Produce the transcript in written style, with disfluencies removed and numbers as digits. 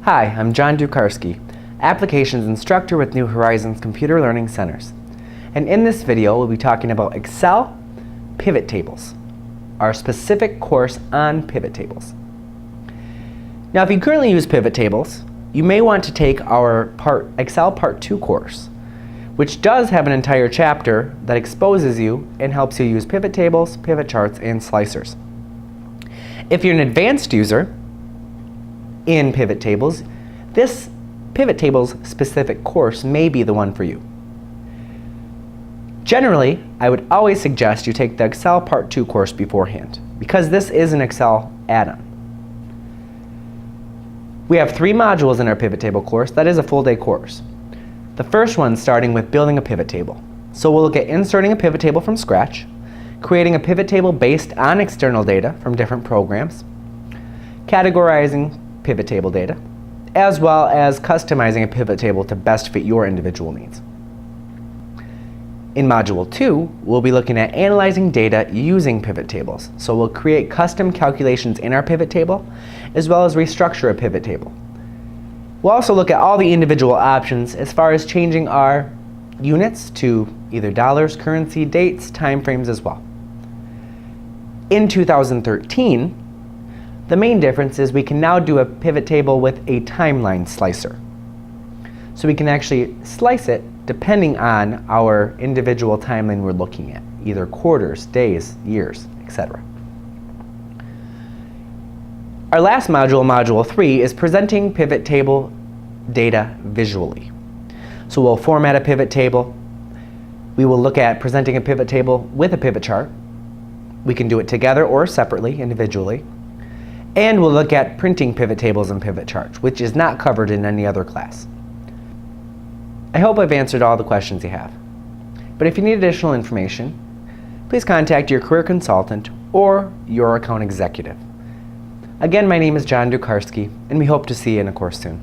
Hi, I'm John Dukarski, Applications Instructor with New Horizons Computer Learning Centers. And in this video, we'll be talking about Excel pivot tables, our specific course on pivot tables. Now, if you currently use pivot tables, you may want to take our Excel Part 2 course, which does have an entire chapter that exposes you and helps you use pivot tables, pivot charts, and slicers. If you're an advanced user in pivot tables, this pivot tables specific course may be the one for you. Generally, I would always suggest you take the Excel Part 2 course beforehand, because this is an Excel add-on. We have 3 modules in our pivot table course. That is a full day course. The first one starting with building a pivot table. So we'll look at inserting a pivot table from scratch, creating a pivot table based on external data from different programs, categorizing pivot table data, as well as customizing a pivot table to best fit your individual needs. In Module 2, we'll be looking at analyzing data using pivot tables. So we'll create custom calculations in our pivot table, as well as restructure a pivot table. We'll also look at all the individual options as far as changing our units to either dollars, currency, dates, time frames as well. In 2013, the main difference is we can now do a pivot table with a timeline slicer. So we can actually slice it depending on our individual timeline we're looking at, either quarters, days, years, etc. Our last module, Module 3, is presenting pivot table data visually. So we'll format a pivot table. We will look at presenting a pivot table with a pivot chart. We can do it together or separately, individually. And we'll look at printing pivot tables and pivot charts, which is not covered in any other class. I hope I've answered all the questions you have. But if you need additional information, please contact your career consultant or your account executive. Again, my name is John Dukarski, and we hope to see you in a course soon.